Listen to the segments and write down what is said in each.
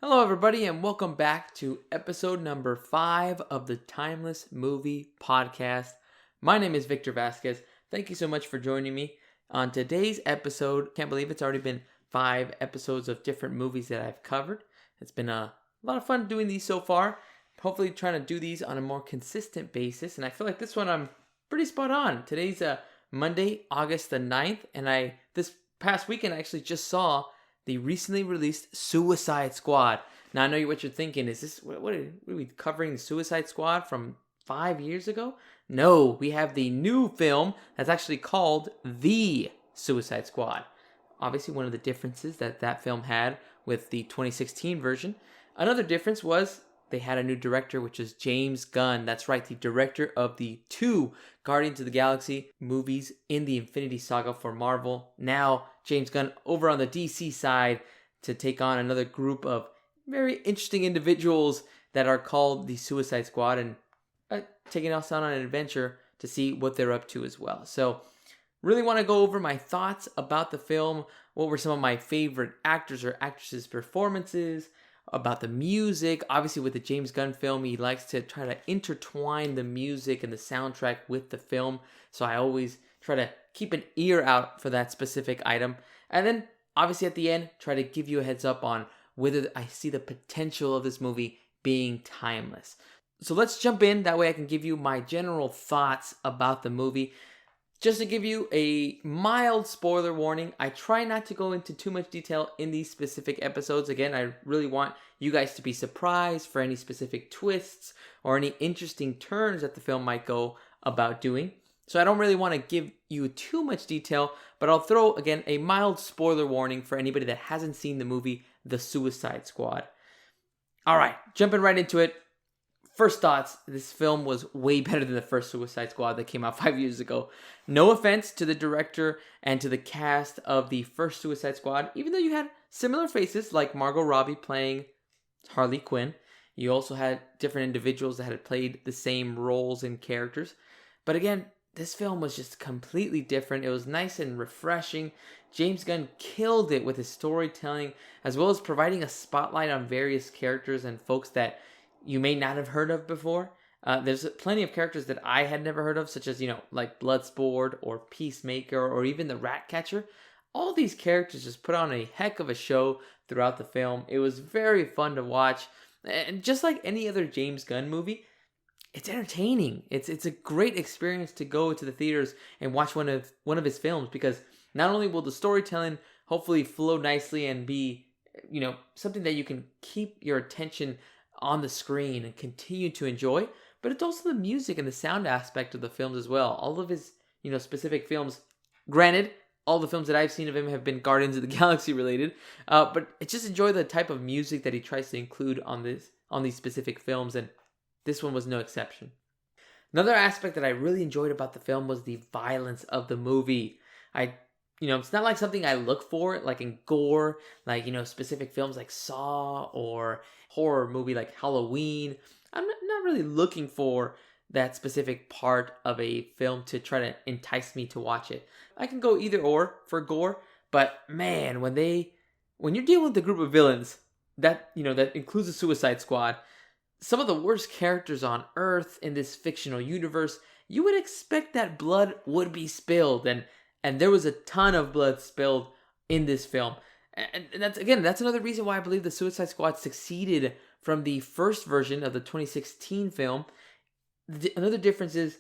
Hello, everybody, and welcome back to episode number 5 of the Timeless Movie Podcast. My name is Victor Vasquez. Thank you so much for joining me on today's episode. Can't believe it's already been 5 episodes of different movies that I've covered. It's been a lot of fun doing these so far. Hopefully trying to do these on a more consistent basis, and I feel like this one I'm pretty spot on. Today's Monday, August the 9th, and this past weekend I actually just saw the recently released Suicide Squad. Now, I know what you're thinking. Is this, what are we covering, the Suicide Squad from 5 years ago? No, we have the new film that's actually called The Suicide Squad. Obviously, one of the differences that film had with the 2016 version. Another difference was they had a new director, which is James Gunn. That's right, the director of the 2 Guardians of the Galaxy movies in the Infinity Saga for Marvel. Now, James Gunn over on the DC side to take on another group of very interesting individuals that are called the Suicide Squad, and taking us on an adventure to see what they're up to as well. So, really want to go over my thoughts about the film. What were some of my favorite actors or actresses' performances? About the music. Obviously, with the James Gunn film, he likes to try to intertwine the music and the soundtrack with the film. So I always try to keep an ear out for that specific item. And then, obviously, at the end, try to give you a heads up on whether I see the potential of this movie being timeless. So let's jump in. That way I can give you my general thoughts about the movie. Just to give you a mild spoiler warning, I try not to go into too much detail in these specific episodes. Again, I really want you guys to be surprised for any specific twists or any interesting turns that the film might go about doing. So I don't really want to give you too much detail, but I'll throw, again, a mild spoiler warning for anybody that hasn't seen the movie The Suicide Squad. All right, jumping right into it. First thoughts, this film was way better than the first Suicide Squad that came out 5 years ago. No offense to the director and to the cast of the first Suicide Squad, even though you had similar faces like Margot Robbie playing Harley Quinn. You also had different individuals that had played the same roles and characters. But again, this film was just completely different. It was nice and refreshing. James Gunn killed it with his storytelling, as well as providing a spotlight on various characters and folks that you may not have heard of before. There's plenty of characters that I had never heard of, such as, like Bloodsport or Peacemaker or even the Ratcatcher. All these characters just put on a heck of a show throughout the film. It was very fun to watch. And just like any other James Gunn movie, it's entertaining. It's a great experience to go to the theaters and watch one of his films, because not only will the storytelling hopefully flow nicely and be, something that you can keep your attention on the screen and continue to enjoy, but it's also the music and the sound aspect of the films as well. All of his, specific films, granted, all the films that I've seen of him have been Guardians of the Galaxy related, but I just enjoy the type of music that he tries to include on these specific films, and this one was no exception. Another aspect that I really enjoyed about the film was the violence of the movie. It's not like something I look for, like in gore, like, specific films like Saw or horror movie like Halloween. I'm not really looking for that specific part of a film to try to entice me to watch it. I can go either or for gore, but man, when you're dealing with a group of villains that includes the Suicide Squad, some of the worst characters on Earth in this fictional universe, you would expect that blood would be spilled, and there was a ton of blood spilled in this film. And that's another reason why I believe the Suicide Squad succeeded from the first version of the 2016 film. Another difference is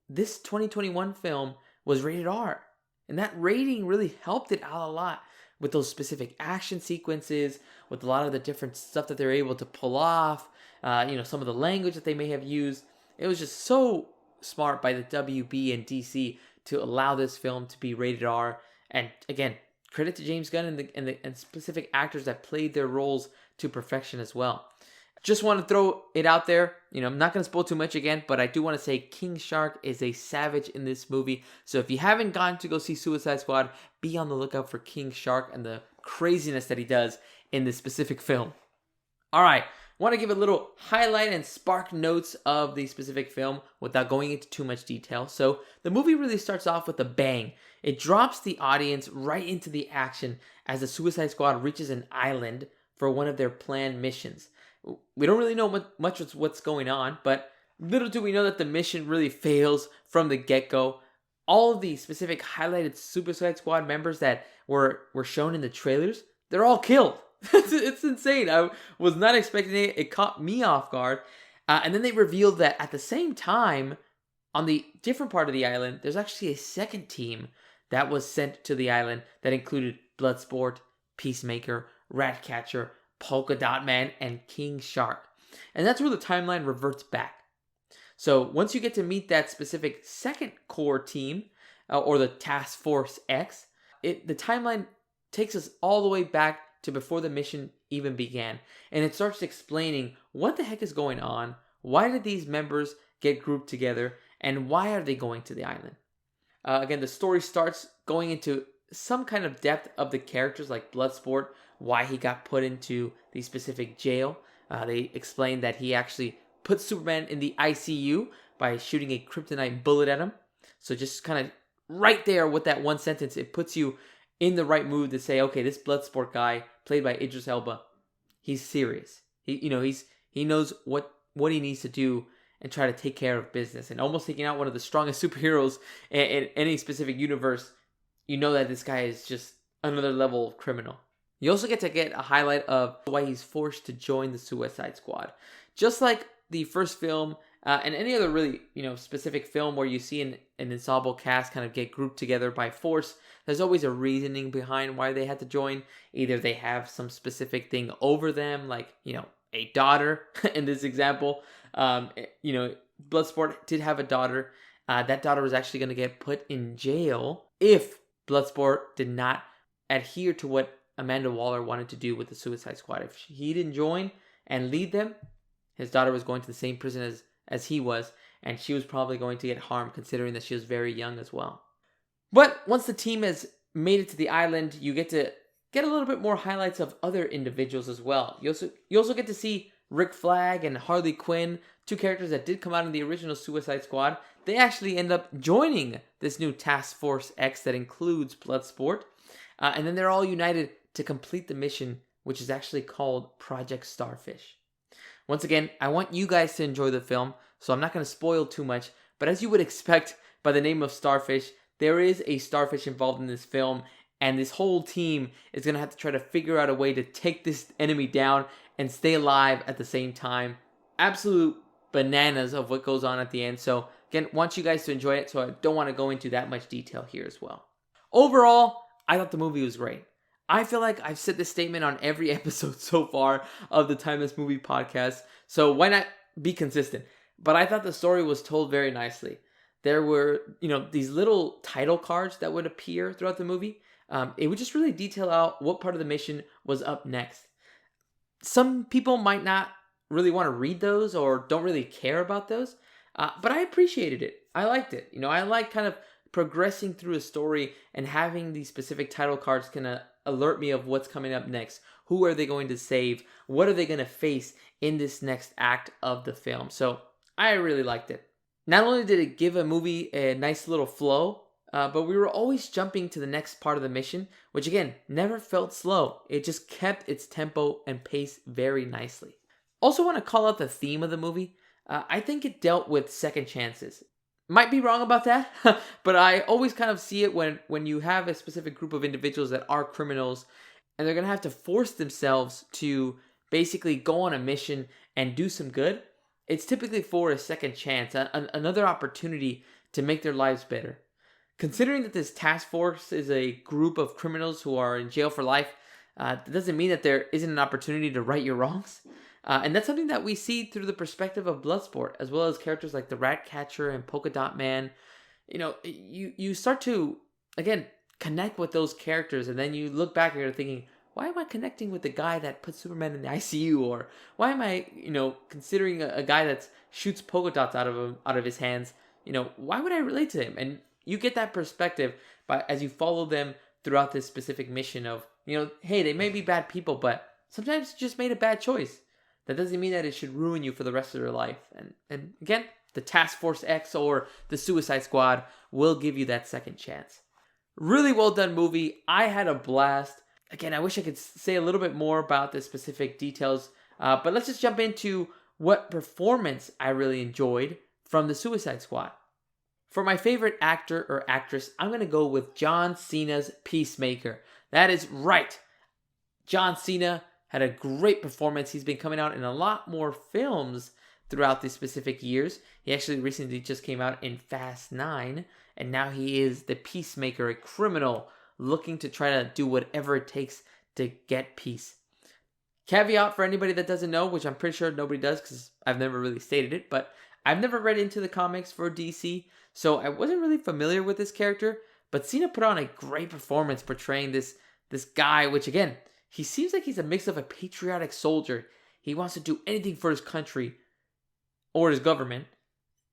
this 2021 film was rated R. And that rating really helped it out a lot with those specific action sequences, with a lot of the different stuff that they're able to pull off, some of the language that they may have used. It was just so smart by the WB and DC to allow this film to be rated R. And again, credit to James Gunn and specific actors that played their roles to perfection as well. Just want to throw it out there. I'm not going to spoil too much again, but I do want to say King Shark is a savage in this movie. So if you haven't gone to go see Suicide Squad, be on the lookout for King Shark and the craziness that he does in this specific film. All right. Want to give a little highlight and spark notes of the specific film without going into too much detail. So the movie really starts off with a bang. It drops the audience right into the action as the Suicide Squad reaches an island for one of their planned missions. We don't really know much of what's going on, but little do we know that the mission really fails from the get-go. All of the specific highlighted Suicide Squad members that were shown in the trailers, they're all killed. It's insane. I was not expecting it. It caught me off guard. And then they revealed that at the same time, on the different part of the island, there's actually a second team that was sent to the island that included Bloodsport, Peacemaker, Ratcatcher, Polka Dot Man, and King Shark. And that's where the timeline reverts back. So once you get to meet that specific second core team, or the Task Force X, the timeline takes us all the way back to before the mission even began. And it starts explaining what the heck is going on, why did these members get grouped together, and why are they going to the island. Again, the story starts going into some kind of depth of the characters, like Bloodsport, why he got put into the specific jail. They explain that he actually put Superman in the ICU by shooting a kryptonite bullet at him. So just kind of right there with that one sentence, it puts you in the right mood to say, okay, this Bloodsport guy, played by Idris Elba, he's serious. He knows what he needs to do and try to take care of business. And almost taking out one of the strongest superheroes in any specific universe, you know that this guy is just another level of criminal. You also get a highlight of why he's forced to join the Suicide Squad. Just like the first film, and any other really, specific film where you see an ensemble cast kind of get grouped together by force, there's always a reasoning behind why they had to join. Either they have some specific thing over them, like, a daughter in this example. Bloodsport did have a daughter. That daughter was actually going to get put in jail if Bloodsport did not adhere to what Amanda Waller wanted to do with the Suicide Squad. If he didn't join and lead them, his daughter was going to the same prison as he was, and she was probably going to get harmed considering that she was very young as well. But once the team has made it to the island, you get to get a little bit more highlights of other individuals as well. You also get to see Rick Flag and Harley Quinn, two characters that did come out in the original Suicide Squad. They actually end up joining this new Task Force X that includes Bloodsport. And then they're all united to complete the mission, which is actually called Project Starfish. Once again, I want you guys to enjoy the film, so I'm not going to spoil too much. But as you would expect by the name of Starfish, there is a starfish involved in this film, and this whole team is going to have to try to figure out a way to take this enemy down and stay alive at the same time. Absolute bananas of what goes on at the end. So again, want you guys to enjoy it, so I don't want to go into that much detail here as well. Overall, I thought the movie was great. I feel like I've said this statement on every episode so far of the Timeless Movie Podcast, so why not be consistent? But I thought the story was told very nicely. There were, these little title cards that would appear throughout the movie. It would just really detail out what part of the mission was up next. Some people might not really want to read those or don't really care about those, but I appreciated it. I liked it. I like kind of progressing through a story and having these specific title cards kind of alert me of what's coming up next. Who are they going to save? What are they going to face in this next act of the film? So I really liked it. Not only did it give a movie a nice little flow, but we were always jumping to the next part of the mission, which again, never felt slow. It just kept its tempo and pace very nicely. Also want to call out the theme of the movie. I think it dealt with second chances. Might be wrong about that, but I always kind of see it when you have a specific group of individuals that are criminals and they're going to have to force themselves to basically go on a mission and do some good. It's typically for a second chance, another opportunity to make their lives better. Considering that this task force is a group of criminals who are in jail for life, that doesn't mean that there isn't an opportunity to right your wrongs. And that's something that we see through the perspective of Bloodsport, as well as characters like the Ratcatcher and Polka Dot Man. You start to, again, connect with those characters, and then you look back and you're thinking, why am I connecting with the guy that put Superman in the ICU? Or why am I, considering a guy that shoots polka dots out of his hands? Why would I relate to him? And you get that perspective as you follow them throughout this specific mission of, hey, they may be bad people, but sometimes you just made a bad choice. That doesn't mean that it should ruin you for the rest of your life. And again, the Task Force X or the Suicide Squad will give you that second chance. Really well done movie. I had a blast. again, I wish I could say a little bit more about the specific details, but let's just jump into what performance I really enjoyed from the Suicide Squad. For my favorite actor or actress, I'm going to go with John Cena's Peacemaker. That is right. John Cena had a great performance. He's been coming out in a lot more films throughout these specific years. He actually recently just came out in Fast 9, and now he is the Peacemaker, a criminal looking to try to do whatever it takes to get peace. Caveat for anybody that doesn't know, which I'm pretty sure nobody does because I've never really stated it, but I've never read into the comics for DC, so I wasn't really familiar with this character, but Cena put on a great performance portraying this guy, which again, he seems like he's a mix of a patriotic soldier. He wants to do anything for his country or his government,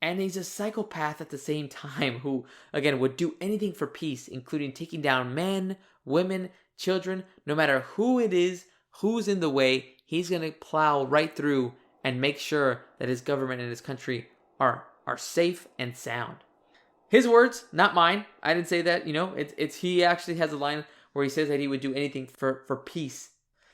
and he's a psychopath at the same time who, again, would do anything for peace, including taking down men, women, children, no matter who it is, who's in the way, he's going to plow right through and make sure that his government and his country are safe and sound. His words, not mine. I didn't say that, it's he actually has a line where he says that he would do anything for peace.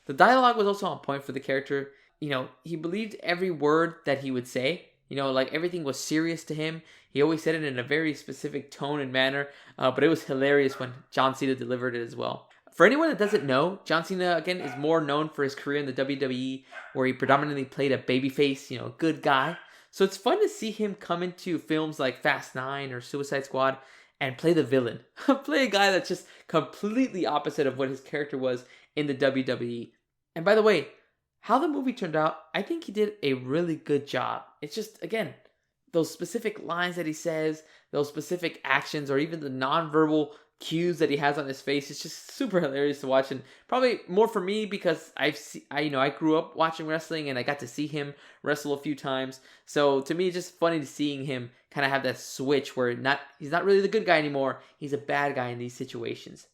The dialogue was also on point for the character. He believed every word that he would say. Like everything was serious to him. He always said it in a very specific tone and manner, but it was hilarious when John Cena delivered it as well. For anyone that doesn't know, John Cena, again, is more known for his career in the WWE, where he predominantly played a babyface, good guy. So it's fun to see him come into films like Fast 9 or Suicide Squad and play the villain. Play a guy that's just completely opposite of what his character was in the WWE. And by the way, how the movie turned out, I think he did a really good job. It's just, again, those specific lines that he says, those specific actions, or even the nonverbal cues that he has on his face. It's just super hilarious to watch, and probably more for me because I grew up watching wrestling and I got to see him wrestle a few times. So to me, it's just funny to seeing him kind of have that switch where he's not really the good guy anymore. He's a bad guy in these situations.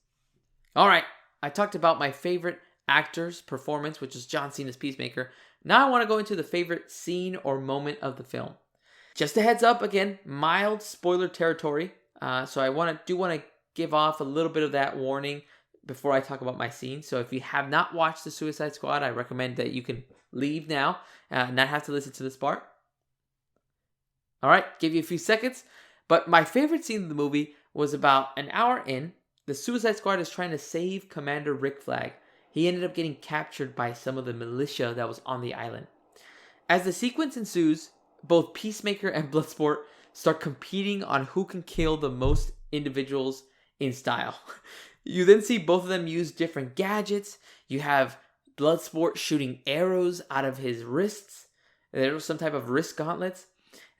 All right, I talked about my favorite actor's performance, which is John Cena's Peacemaker. Now I want to go into the favorite scene or moment of the film. Just a heads up, again, mild spoiler territory. So I want to give off a little bit of that warning before I talk about my scene. So if you have not watched The Suicide Squad, I recommend that you can leave now and not have to listen to this part. All right, give you a few seconds. But my favorite scene of the movie was about an hour in. The Suicide Squad is trying to save Commander Rick Flag. He ended up getting captured by some of the militia that was on the island. As the sequence ensues, both Peacemaker and Bloodsport start competing on who can kill the most individuals in style. You then see both of them use different gadgets. You have Bloodsport shooting arrows out of his wrists. There was some type of wrist gauntlets.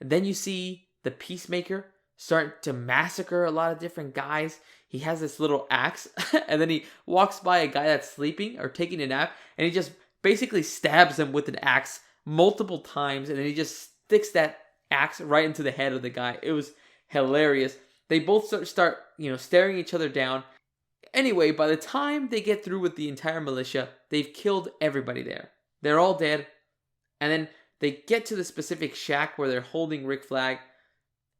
And then you see the Peacemaker start to massacre a lot of different guys. He has this little axe, and then he walks by a guy that's sleeping or taking a nap, and he just basically stabs him with an axe multiple times, and then he just sticks that axe right into the head of the guy. It was hilarious. They both start staring each other down. Anyway, by the time they get through with the entire militia, they've killed everybody there. They're all dead. And then they get to the specific shack where they're holding Rick Flag.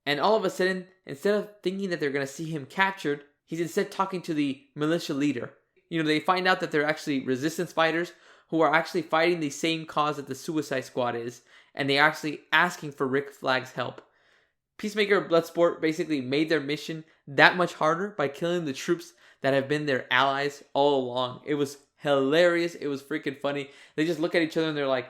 And all of a sudden, instead of thinking that they're going to see him captured, he's instead talking to the militia leader. They find out that they're actually resistance fighters who are actually fighting the same cause that the Suicide Squad is. And they're actually asking for Rick Flag's help. Peacemaker and Bloodsport basically made their mission that much harder by killing the troops that have been their allies all along. It was hilarious. It was freaking funny. They just look at each other and they're like,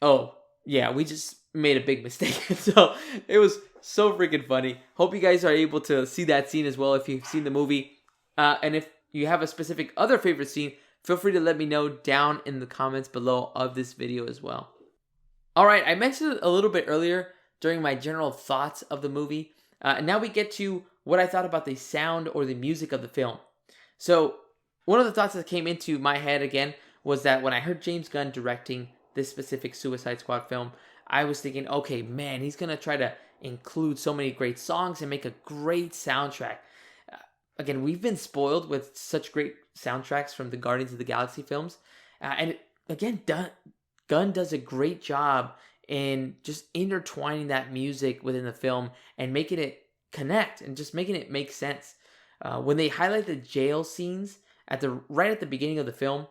oh, yeah, we just made a big mistake. So it was so freaking funny. Hope you guys are able to see that scene as well if you've seen the movie. And if you have a specific other favorite scene, feel free to let me know down in the comments below of this video as well. All right, I mentioned it a little bit earlier during my general thoughts of the movie. And now we get to what I thought about the sound or the music of the film. So one of the thoughts that came into my head again was that when I heard James Gunn directing this specific Suicide Squad film, I was thinking, okay, man, he's going to try to include so many great songs and make a great soundtrack. Again, we've been spoiled with such great soundtracks from the Guardians of the Galaxy films. Gunn does a great job in just intertwining that music within the film and making it connect and just making it make sense. When they highlight the jail scenes right at the beginning of the film,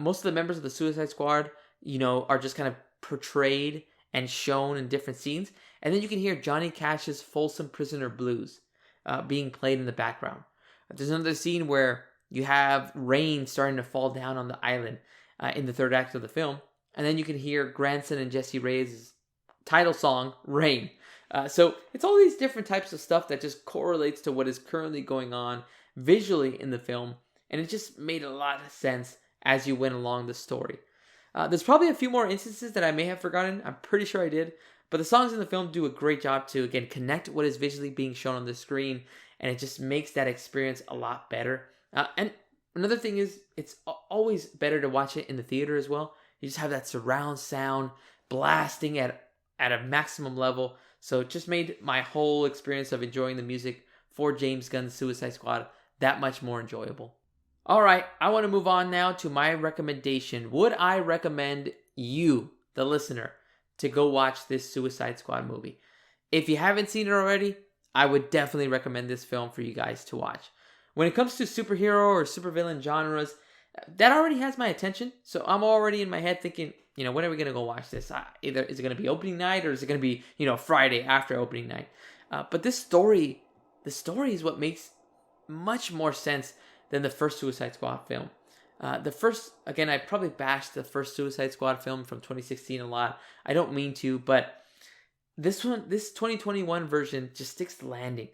most of the members of the Suicide Squad, are just kind of portrayed and shown in different scenes. And then you can hear Johnny Cash's Folsom Prisoner Blues being played in the background. There's another scene where you have rain starting to fall down on the island in the third act of the film. And then you can hear Granson and Jesse Reyes' title song, Rain. So it's all these different types of stuff that just correlates to what is currently going on visually in the film. And it just made a lot of sense as you went along the story. There's probably a few more instances that I may have forgotten. I'm pretty sure I did. But the songs in the film do a great job to, again, connect what is visually being shown on the screen. And it just makes that experience a lot better. And another thing is, it's always better to watch it in the theater as well. You just have that surround sound blasting at a maximum level. So it just made my whole experience of enjoying the music for James Gunn's Suicide Squad that much more enjoyable. All right, I want to move on now to my recommendation. Would I recommend you, the listener, to go watch this Suicide Squad movie? If you haven't seen it already, I would definitely recommend this film for you guys to watch. When it comes to superhero or supervillain genres, that already has my attention. So I'm already in my head thinking, when are we going to go watch this? Either is it going to be opening night or is it going to be, Friday after opening night? But the story is what makes much more sense than the first Suicide Squad film. I probably bashed the first Suicide Squad film from 2016 a lot. I don't mean to, but this 2021 version just sticks the landing.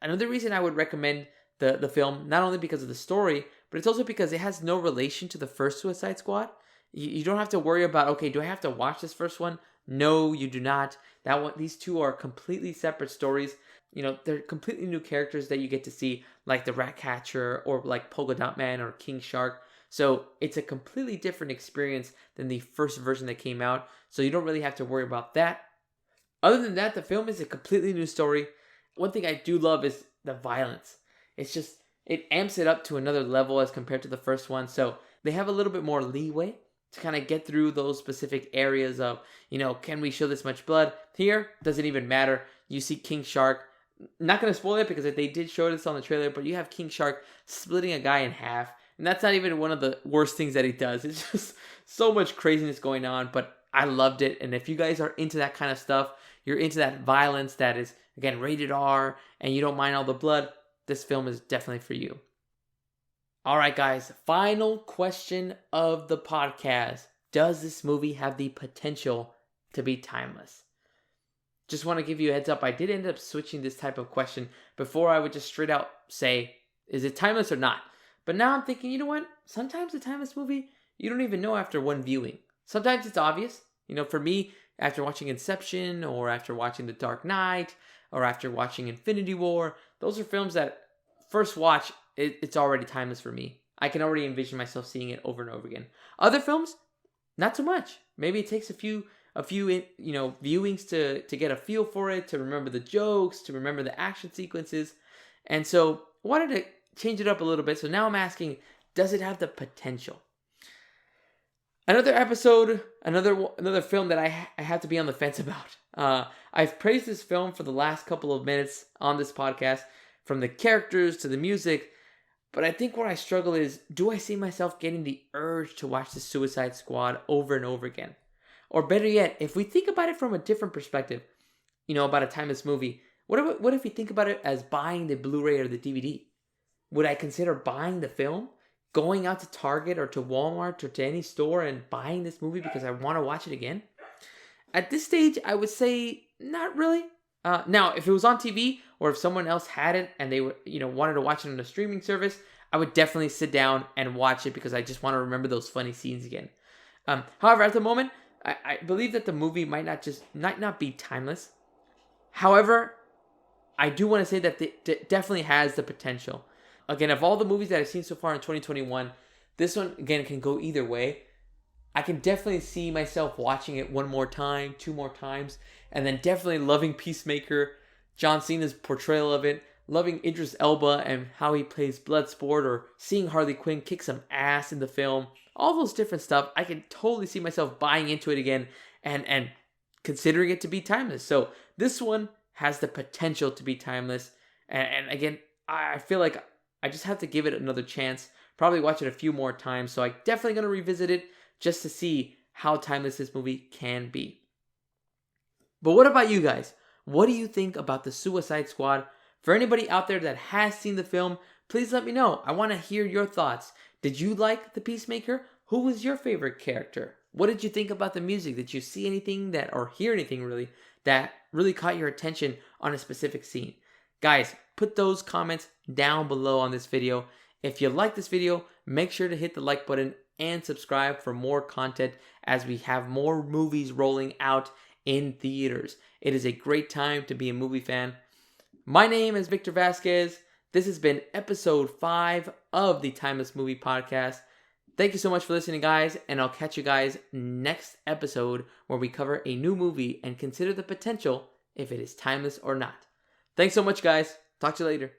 Another reason I would recommend the film, not only because of the story, but it's also because it has no relation to the first Suicide Squad. You don't have to worry about, okay, do I have to watch this first one? No, you do not. These two are completely separate stories. They're completely new characters that you get to see, like the Ratcatcher or like Polka Dot Man or King Shark. So it's a completely different experience than the first version that came out. So you don't really have to worry about that. Other than that, the film is a completely new story. One thing I do love is the violence. It amps it up to another level as compared to the first one. So they have a little bit more leeway to kind of get through those specific areas of, can we show this much blood? Here, doesn't even matter. You see King Shark. Not going to spoil it because they did show this on the trailer, but you have King Shark splitting a guy in half. And that's not even one of the worst things that he does. It's just so much craziness going on, but I loved it. And if you guys are into that kind of stuff, you're into that violence that is, again, rated R, and you don't mind all the blood, this film is definitely for you. All right, guys, final question of the podcast. Does this movie have the potential to be timeless? Just want to give you a heads up. I did end up switching this type of question. Before, I would just straight out say, is it timeless or not? But now I'm thinking, you know what? Sometimes a timeless movie, you don't even know after one viewing. Sometimes it's obvious. For me, after watching Inception or after watching The Dark Knight or after watching Infinity War, those are films that first watch, it's already timeless for me. I can already envision myself seeing it over and over again. Other films, not so much. Maybe it takes a few viewings to get a feel for it, to remember the jokes, to remember the action sequences. And so I wanted to change it up a little bit. So now I'm asking, does it have the potential? Another episode, another film that I have to be on the fence about. I've praised this film for the last couple of minutes on this podcast, from the characters to the music. But I think where I struggle is, do I see myself getting the urge to watch the Suicide Squad over and over again? Or better yet, if we think about it from a different perspective, about a timeless movie, what if we think about it as buying the Blu-ray or the DVD? Would I consider buying the film, going out to Target or to Walmart or to any store and buying this movie because I want to watch it again? At this stage, I would say not really. Now, if it was on TV or if someone else had it and they wanted to watch it on a streaming service, I would definitely sit down and watch it because I just want to remember those funny scenes again. However, at the moment, I believe that the movie might not be timeless. However, I do want to say that it definitely has the potential. Again, of all the movies that I've seen so far in 2021, this one, again, can go either way. I can definitely see myself watching it one more time, two more times, and then definitely loving Peacemaker, John Cena's portrayal of it, loving Idris Elba and how he plays Bloodsport, or seeing Harley Quinn kick some ass in the film. All those different stuff, I can totally see myself buying into it again and considering it to be timeless. So this one has the potential to be timeless. And again, I feel like I just have to give it another chance. Probably watch it a few more times. So I'm definitely going to revisit it just to see how timeless this movie can be. But what about you guys? What do you think about the Suicide Squad? For anybody out there that has seen the film, please let me know. I want to hear your thoughts. Did you like the Peacemaker? Who was your favorite character? What did you think about the music? Did you see anything that, or hear anything really, that really caught your attention on a specific scene? Guys, put those comments down below on this video. If you like this video, make sure to hit the like button and subscribe for more content as we have more movies rolling out in theaters. It is a great time to be a movie fan. My name is Victor Vasquez. This has been episode 5 of the Timeless Movie Podcast. Thank you so much for listening, guys, and I'll catch you guys next episode where we cover a new movie and consider the potential if it is timeless or not. Thanks so much, guys. Talk to you later.